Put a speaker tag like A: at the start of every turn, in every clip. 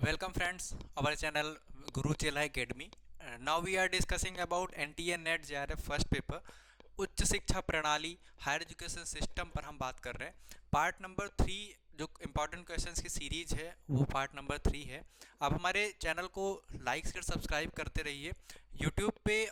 A: Welcome friends, our channel Guru Chela Academy. Now we are discussing about NTA NET JRF first paper उच्च शिक्षा प्रणाली higher education system पर हम बात कर रहे हैं। पार्ट नंबर 3 जो इम्पॉर्टेंट क्वेश्चंस की सीरीज है वो पार्ट नंबर 3 है। आप हमारे चैनल को लाइक शेयर सब्सक्राइब करते रहिए। यूट्यूब पे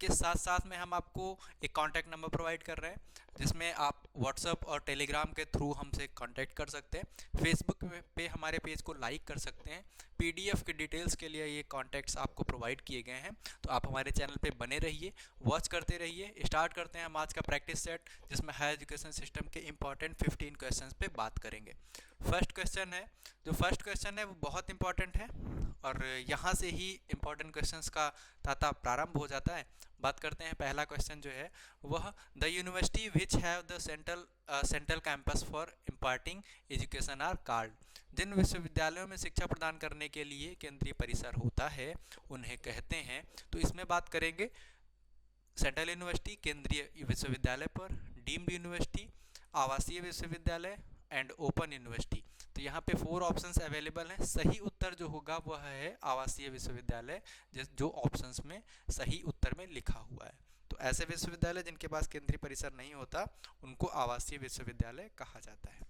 A: के साथ साथ में हम आपको एक कॉन्टैक्ट नंबर प्रोवाइड कर रहे हैं जिसमें आप व्हाट्सएप और टेलीग्राम के थ्रू हमसे कांटेक्ट कर सकते हैं। फेसबुक पे हमारे पेज को लाइक कर सकते हैं। पीडीएफ की डिटेल्स के लिए ये कॉन्टैक्ट्स आपको प्रोवाइड किए गए हैं, तो आप हमारे चैनल पे बने रहिए, वॉच करते रहिए। स्टार्ट करते हैं हम आज का प्रैक्टिस सेट जिसमें हायर एजुकेशन सिस्टम के इंपॉर्टेंट 15 क्वेश्चंस पे बात करेंगे। फर्स्ट क्वेश्चन है, जो फर्स्ट क्वेश्चन है वो बहुत इंपॉर्टेंट है और यहाँ से ही इंपॉर्टेंट क्वेश्चंस का ताता प्रारंभ हो जाता है। बात करते हैं पहला क्वेश्चन जो है वह the university which have the central campus for imparting education are called. जिन विश्वविद्यालयों में शिक्षा प्रदान करने के लिए केंद्रीय परिसर होता है उन्हें कहते हैं। तो इसमें बात करेंगे सेंट्रल यूनिवर्सिटी केंद्रीय विश्वविद्यालय पर, डीम्ड यूनिवर्सिटी आवासीय विश्वविद्यालय एंड ओपन यूनिवर्सिटी। तो यहाँ पे 4 ऑप्शंस अवेलेबल हैं। सही उत्तर जो होगा वह है आवासीय विश्वविद्यालय, जो ऑप्शंस में सही उत्तर में लिखा हुआ है। तो ऐसे विश्वविद्यालय जिनके पास केंद्रीय परिसर नहीं होता उनको आवासीय विश्वविद्यालय कहा जाता है।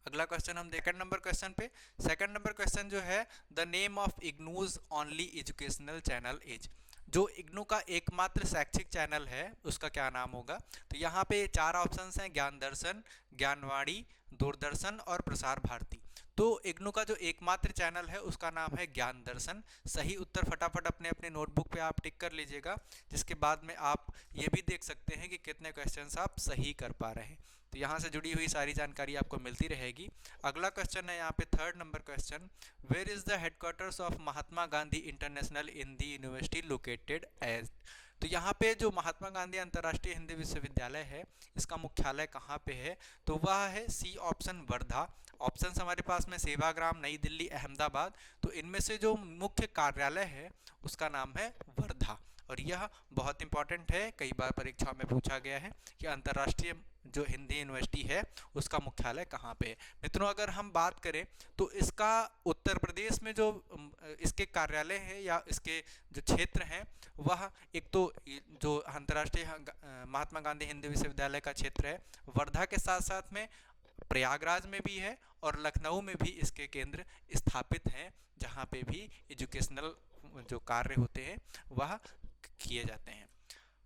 A: अगला क्वेश्चन हम सेकंड नंबर क्वेश्चन पे। सेकंड नंबर क्वेश्चन जो है the name of IGNOU's only educational channel is. जो इग्नू का एकमात्र शैक्षिक चैनल है उसका क्या नाम होगा। तो यहाँ पे 4 ऑप्शंस हैं, ज्ञान दर्शन, ज्ञानवाणी, दूरदर्शन और प्रसार भारती। तो इग्नू का जो एकमात्र चैनल है उसका नाम है ज्ञान दर्शन। सही उत्तर फटाफट अपने अपने नोटबुक पे आप टिक कर लीजिएगा, जिसके बाद में आप ये भी देख सकते हैं कि कितने क्वेश्चंस आप सही कर पा रहे हैं। तो यहाँ से जुड़ी हुई सारी जानकारी आपको मिलती रहेगी। अगला क्वेश्चन है यहाँ पे third number question, where is the headquarters of Mahatma Gandhi international in the university located as. तो यहाँ पे जो महात्मा गांधी अंतर्राष्ट्रीय हिंदी विश्वविद्यालय है इसका मुख्यालय कहाँ पे है, तो वह है सी ऑप्शन वर्धा। ऑप्शंस हमारे पास में सेवाग्राम, नई दिल्ली, अहमदाबाद। तो इनमें से जो मुख्य कार्यालय है उसका नाम है वर्धा। और यह बहुत इंपॉर्टेंट है, कई बार परीक्षा में पूछा गया है कि अंतर्राष्ट्रीय जो हिंदी यूनिवर्सिटी है उसका मुख्यालय कहाँ पे है। मित्रों अगर हम बात करें तो इसका उत्तर प्रदेश में जो इसके कार्यालय है या इसके जो क्षेत्र हैं वह एक तो जो अंतर्राष्ट्रीय महात्मा गांधी हिंदी विश्वविद्यालय का क्षेत्र है वर्धा के साथ साथ में प्रयागराज में भी है और लखनऊ में भी इसके केंद्र स्थापित हैं, जहाँ पे भी एजुकेशनल जो कार्य होते हैं वह किए जाते हैं।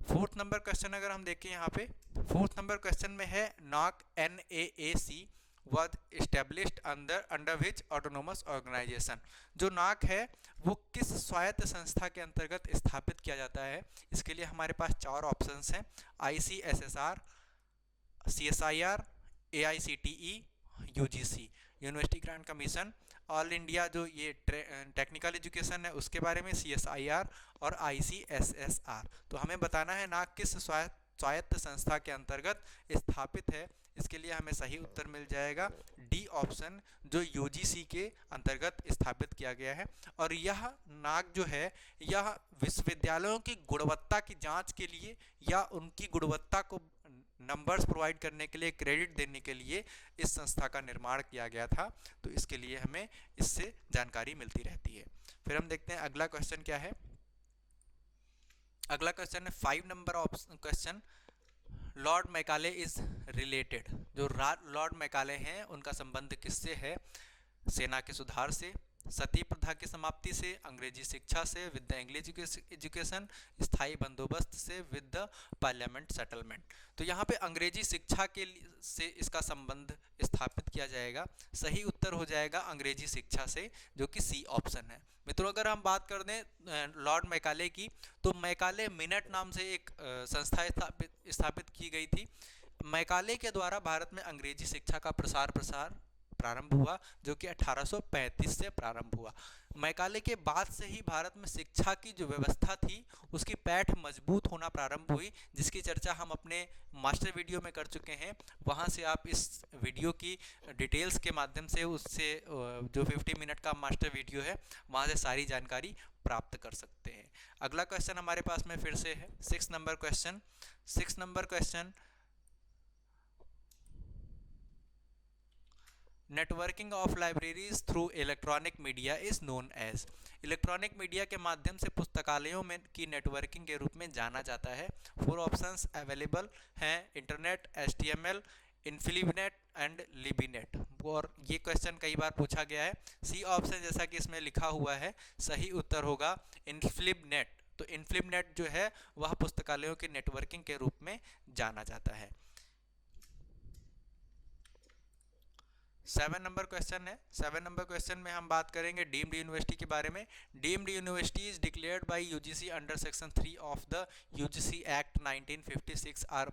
A: फोर्थ नंबर क्वेश्चन अगर हम देखें यहाँ पे, फोर्थ नंबर क्वेश्चन में है knock NAAC was established under which autonomous organisation. जो नाक है वो किस स्वायत्त संस्था के अंतर्गत स्थापित किया जाता है। इसके लिए हमारे पास 4 ऑप्शंस हैं, ICSSR, CSIR, AICTE, UGC university grant commission, all India जो ये टेक्निकल एजुकेशन है उसके बारे में CSIR और ICSSR। तो हमें बताना है नाक किस स्वायत्त संस्था के अंतर्गत स्थापित है। इसके लिए हमें सही उत्तर मिल जाएगा डी ऑप्शन, जो UGC के अंतर्गत स्थापित किया गया है। और यह नाक जो है यह विश्वविद्यालयों की गुणवत्ता की जांच के लिए या उनकी गुणवत्ता को नंबर्स प्रोवाइड करने के लिए, क्रेडिट देने के लिए इस संस्था का निर्माण किया गया था। तो इसके लिए हमें इससे जानकारी मिलती रहती है। फिर हम देखते हैं अगला क्वेश्चन क्या है। अगला क्वेश्चन है 5 number question, Lord Macaulay is related. जो लॉर्ड मैकाले हैं उनका संबंध किससे है। सेना के सुधार से, सती प्रथा की समाप्ति से, अंग्रेजी शिक्षा से विद द इंग्लिश एजुकेशन, स्थायी बंदोबस्त से विद द पार्लियामेंट सेटलमेंट। तो यहाँ पे अंग्रेजी शिक्षा के से इसका संबंध स्थापित किया जाएगा। सही उत्तर हो जाएगा अंग्रेजी शिक्षा से, जो कि सी ऑप्शन है। मित्रों अगर हम बात कर दें लॉर्ड मैकाले की, तो मैकाले मिनट नाम से एक संस्था स्थापित की गई थी। मैकाले के द्वारा भारत में अंग्रेजी शिक्षा का प्रसार प्रारंभ हुआ, जो कि 1835 से प्रारंभ हुआ। मैकाले के बाद से ही भारत में शिक्षा की जो व्यवस्था थी उसकी पैठ मजबूत होना प्रारंभ हुई, जिसकी चर्चा हम अपने मास्टर वीडियो में कर चुके हैं। वहां से आप इस वीडियो की डिटेल्स के माध्यम से उससे जो 50 मिनट का मास्टर वीडियो है वहां से सारी जानकारी प्राप्त कर सकते हैं। अगला क्वेश्चन हमारे पास में फिर से है 6 number question. 6 number question, networking of libraries through electronic media is known as. Electronic media के माध्यम से पुस्तकालयों में की नेटवर्किंग के रूप में जाना जाता है। 4 ऑप्शंस अवेलेबल हैं, इंटरनेट, एचटीएमएल, इन्फिलिनेट एंड लिबिनेट। और ये क्वेश्चन कई बार पूछा गया है। सी ऑप्शन जैसा कि इसमें लिखा हुआ है सही उत्तर होगा इन्फिलिनेट। तो इन्फिलिनेट जो है वह पुस्तकालयों की नेटवर्किंग के रूप में जाना जाता है। 7 नंबर क्वेश्चन है। 7 नंबर क्वेश्चन में हम बात करेंगे डीम्ड यूनिवर्सिटी के बारे में। Deemed university is declared by UGC under section 3 of the UGC act 1956 are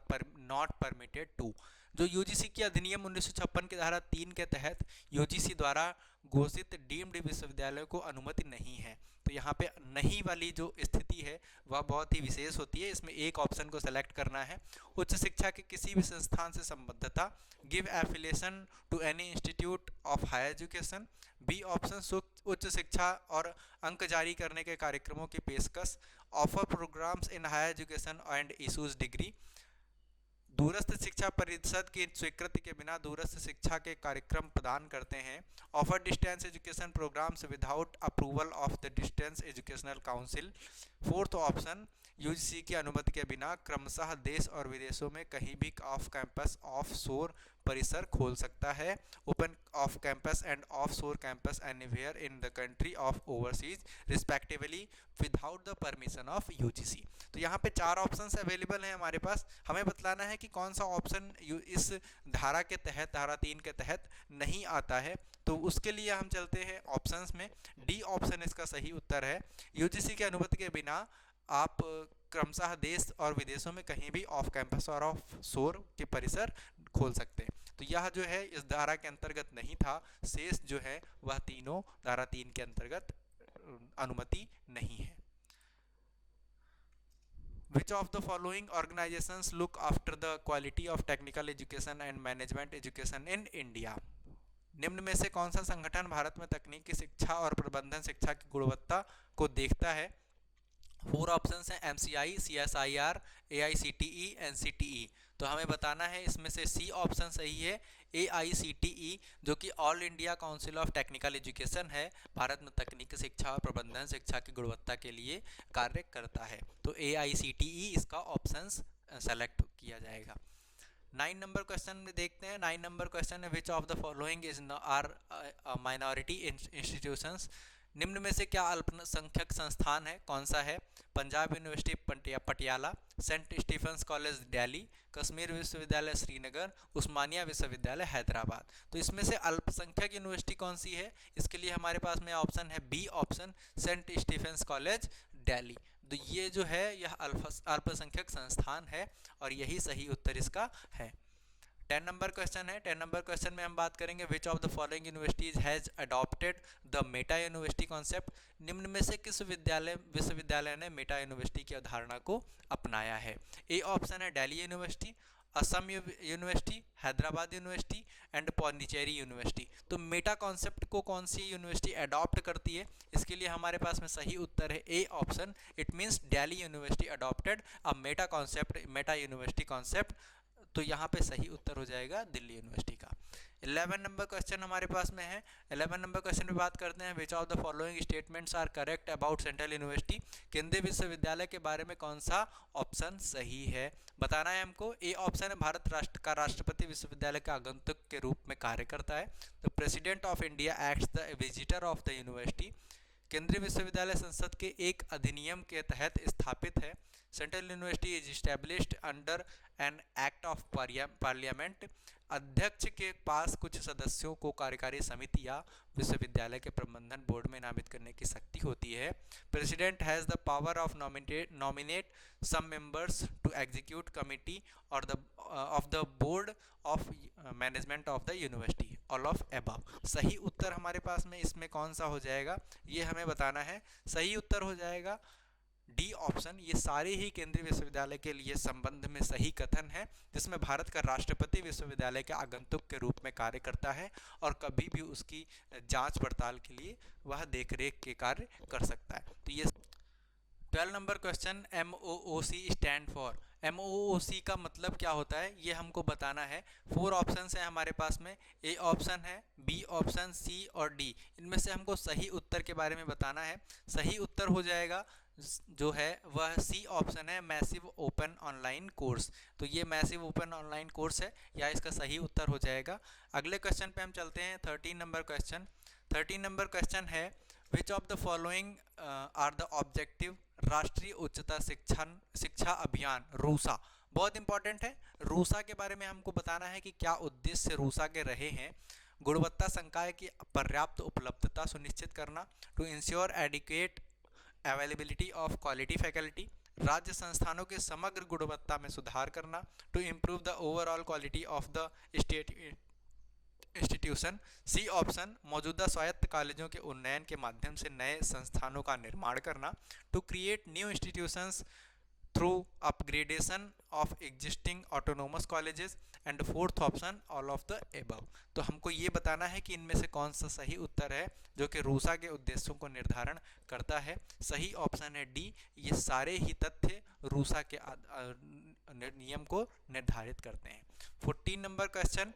A: not permitted to. जो यूजीसी की अधिनियम 1956 की धारा 3 के तहत यूजीसी द्वारा घोषित डीम्ड विश्वविद्यालयों को अनुमति नहीं है। तो यहाँ पे नहीं वाली जो स्थिति है वह बहुत ही विशेष होती है। इसमें एक ऑप्शन को सेलेक्ट करना है। उच्च शिक्षा के किसी भी संस्थान से संबद्धता, give affiliation to any institute of higher education. B option उच्च शिक्षा और अंक जारी करने के कार्यक्रमों की पेशकश, offer programmes in higher education and issues degree. दूरस्थ शिक्षा परिषद की स्वीकृति के बिना दूरस्थ शिक्षा के कार्यक्रम प्रदान करते हैं। Offer distance education programmes without approval of the distance educational council. 4th option UGC की अनुमति के बिना क्रमशः देश और विदेशों में कहीं भी ऑफ कैंपस ऑफ शोर परिसर खोल सकता है। Open off campus and off shore campus anywhere in the country of overseas respectively without the permission of UGC. तो यहाँ पे 4 ऑप्शंस अवेलेबल हैं हमारे पास। हमें बतलाना है कि कौन सा ऑप्शन इस धारा के तहत, धारा 3 के तहत नहीं आता है। तो उसके लिए हम चलते हैं ऑप्शंस में। डी ऑप्शन इसका सही उत्तर है। यूजीसी की अनुमति के बिना आप क्रमशः देश और विदेशों में कहीं भी ऑफ कैंपस और ऑफ शोर के परिसर खोल सकते हैं। तो यह जो है इस धारा के अंतर्गत नहीं था। शेष जो है वह तीनों धारा 3 के अंतर्गत अनुमति नहीं है। Which of the following organizations look after the quality of technical education and management education in India? निम्न में से कौन सा संगठन भारत में तकनीकी शिक्षा और प्रबंधन शिक्षा की गुणवत्ता को देखता है? 4 ऑप्शंस हैं, एमसीआई, सीएसआईआर, एआईसीटीई, एनसीटीई। तो हमें बताना है इसमें से सी ऑप्शन सही है, एआईसीटीई, जो कि all India council of technical education है, भारत में तकनीकी शिक्षा और प्रबंधन शिक्षा की गुणवत्ता के लिए कार्य करता है। तो एआईसीटीई इसका ऑप्शन सेलेक्ट किया जाएगा। 9 नंबर क्वेश्चन में देखते हैं। 9 नंबर क्वेश्चन है which of the following is are minority institutions. निम्न में से क्या अल्पसंख्यक संस्थान है? कौन सा है? Punjab University Patiala, Saint Stephen's College Delhi, Kashmir विश्वविद्यालय श्रीनगर, उस्मानिया विश्वविद्यालय हैदराबाद। तो इसमें से अल्पसंख्यक यूनिवर्सिटी कौन सी है? इसके लिए हमारे पास में ऑप्शन है B option, Saint Stephen's College Delhi. तो ये जो है यह अल्पसंख्यक संस्थान है और यही सही उत्तर इसका है। 10 नंबर क्वेश्चन है। 10 नंबर क्वेश्चन में हम बात करेंगे विच of the following universities has adopted the Meta university concept. निम्न में से किस विश्वविद्यालय ने मेटा यूनिवर्सिटी की अवधारणा को अपनाया है? ए ऑप्शन है Delhi university, Assam university, Hyderabad university and Pondicherry university. तो मेटा कॉन्सेप्ट को कौन सी यूनिवर्सिटी अडॉप्ट करती है? इसके लिए हमारे पास में सही उत्तर है A option, it means Delhi university adopted a Meta concept, Meta university concept. तो यहाँ पे सही उत्तर हो जाएगा दिल्ली यूनिवर्सिटी का। 11 नंबर क्वेश्चन हमारे पास में है। 11 नंबर क्वेश्चन में बात करते हैं which of the following statements are correct about central university. केंद्रीय विश्वविद्यालय के बारे में कौन सा ऑप्शन सही है? बताना है हमको। ए ऑप्शन है भारत राष्ट्र का राष्ट्रपति विश्वविद्यालय का आगंतुक के रूप में कार्य करता है। तो president of India acts the visitor of the university. केंद्रीय विश्वविद्यालय संसद के एक अधिनियम के तहत स्थापित है। Central university is established under an act of parliament. अध्यक्ष के पास कुछ सदस्यों को कार्यकारी समिति या विश्वविद्यालय के प्रबंधन बोर्ड में नामित करने की शक्ति होती है। President has the power of nominate some members to execute committee और of the board of management of the university, all of above. सही उत्तर हमारे पास में इसमें कौन सा हो जाएगा ये हमें बताना है। सही उत्तर हो जाएगा डी ऑप्शन। ये सारे ही केंद्रीय विश्वविद्यालय के लिए संबंध में सही कथन है, जिसमें भारत का राष्ट्रपति विश्वविद्यालय के आगंतुक के रूप में कार्य करता है और कभी भी उसकी जांच पड़ताल के लिए वह देखरेख के कार्य कर सकता है। तो ये 12 number question MOOC stand for. MOOC का मतलब क्या होता है ये हमको बताना है। 4 ऑप्शंस हैं हमारे पास में, ए ऑप्शन है, बी ऑप्शन, सी और डी। इनमें से हमको सही उत्तर के बारे में बताना है। सही उत्तर हो जाएगा जो है वह सी ऑप्शन है, मैसिव ओपन ऑनलाइन कोर्स। तो ये मैसिव ओपन ऑनलाइन कोर्स है, या इसका सही उत्तर हो जाएगा। अगले क्वेश्चन पे हम चलते हैं, 13 नंबर क्वेश्चन। 13 नंबर क्वेश्चन है, which of the following are the objective राष्ट्रीय उच्चतर शिक्षा अभियान रूसा। बहुत इंपॉर्टेंट है, रूसा के बारे में हमको बताना है कि क्या उद्देश्य रूसा के रहे हैं। गुणवत्ता संकाय की पर्याप्त उपलब्धता सुनिश्चित करना, to ensure adequate availability of quality faculty, राज्य संस्थानों के समग्र गुणवत्ता में सुधार करना, to improve the overall quality of the state institution. C option, मौजूदा स्वायत्त कॉलेजों के उन्नयन के माध्यम से नए संस्थानों का निर्माण करना, to create new institutions through upgradation of existing autonomous colleges. And fourth option, all of the above. तो हमको ये बताना है कि इनमें से कौन सा सही उत्तर है जो कि रूसा के उद्देश्यों को निर्धारण करता है। सही ऑप्शन है डी, ये सारे ही तथ्य रूसा के नियम को निर्धारित करते हैं। 14 number question,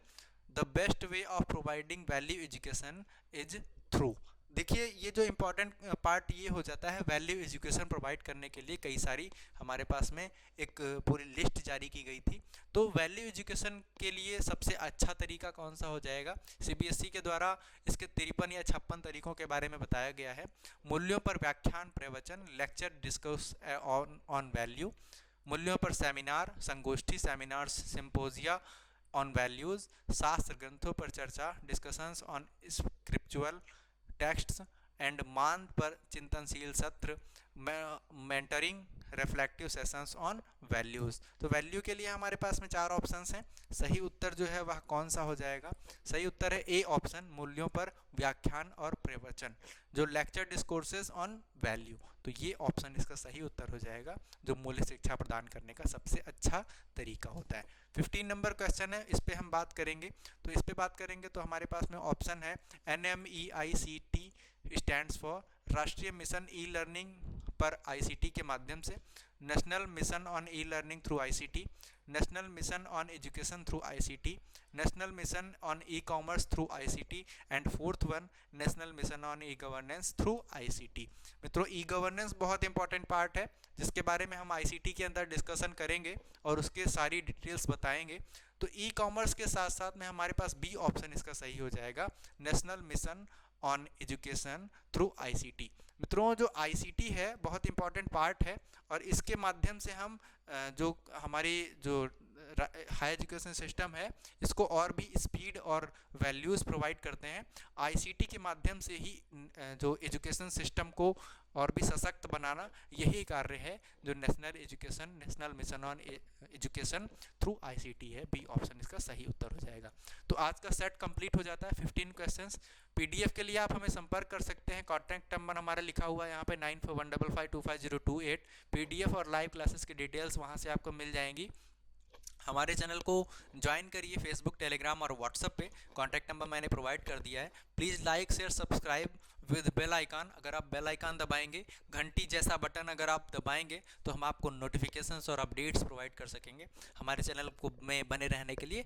A: the best way of providing value education is through. देखिए ये जो इम्पोर्टेंट पार्ट ये हो जाता है, वैल्यू एजुकेशन प्रोवाइड करने के लिए कई सारी हमारे पास में एक पूरी लिस्ट जारी की गई थी। तो वैल्यू एजुकेशन के लिए सबसे अच्छा तरीका कौन सा हो जाएगा? CBSE के द्वारा इसके 53 या 56 तरीकों के बारे में बताया गया है। मूल्यों पर व्याख्यान, प्रवचन, लेक्चर, डिस्कस ऑन वैल्यू, मूल्यों पर सेमिनार, संगोष्ठी, सेमिनार्स, सिंपोजिया ऑन वैल्यूज, शास्त्र ग्रंथों पर चर्चा, discussions on scriptural texts and मान पर चिंतनशील सत्र, mentoring, reflective sessions on values. तो वैल्यू के लिए हमारे पास में 4 ऑप्शंस हैं। सही उत्तर जो है वह कौन सा हो जाएगा? सही उत्तर है ए ऑप्शन, मूल्यों पर व्याख्यान और प्रवचन, जो लेक्चर डिस्कोर्सेज ऑन वैल्यू। तो ये ऑप्शन इसका सही उत्तर हो जाएगा, जो मूल्य शिक्षा प्रदान करने का सबसे अच्छा तरीका होता है। 15 नंबर क्वेश्चन है, इस पे हम बात करेंगे। तो इस पे बात करेंगे तो हमारे पास में ऑप्शन है NMEICT स्टैंड्स फॉर राष्ट्रीय मिशन ई लर्निंग पर ICT के माध्यम से, national mission on e learning through ICT, national mission on education through ICT, national mission on e commerce through ICT and fourth one, national mission on e governance through ICT। मित्रों, e governance बहुत important part है जिसके बारे में हम ICT के अंदर discussion करेंगे और उसके सारी डिटेल्स बताएंगे। तो ई कॉमर्स के साथ साथ में हमारे पास बी ऑप्शन इसका सही हो जाएगा, national mission on education through ICT। मित्रों, जो ICT है बहुत इंपॉर्टेंट पार्ट है और इसके माध्यम से हम जो हमारी जो हाई एजुकेशन सिस्टम है इसको और भी स्पीड और वैल्यूज़ प्रोवाइड करते हैं। ICT के माध्यम से ही जो एजुकेशन सिस्टम को और भी सशक्त बनाना, यही कार्य है जो national mission on education through ICT है। बी ऑप्शन इसका सही उत्तर हो जाएगा। तो आज का सेट कंप्लीट हो जाता है, 15 क्वेश्चंस। PDF के लिए आप हमें संपर्क कर सकते हैं, कॉन्टैक्ट नंबर हमारा लिखा हुआ है यहाँ पे 9415525028। PDF और लाइव क्लासेस की डिटेल्स वहाँ से आपको मिल जाएंगी। हमारे चैनल को ज्वाइन करिए फेसबुक, टेलीग्राम और व्हाट्सएप पे, कॉन्टैक्ट नंबर मैंने प्रोवाइड कर दिया है। Please like, share, subscribe with bell icon. अगर आप बेल आइकन दबाएंगे, घंटी जैसा बटन अगर आप दबाएंगे तो हम आपको नोटिफिकेशंस और अपडेट्स प्रोवाइड कर सकेंगे। हमारे चैनल को में बने रहने के लिए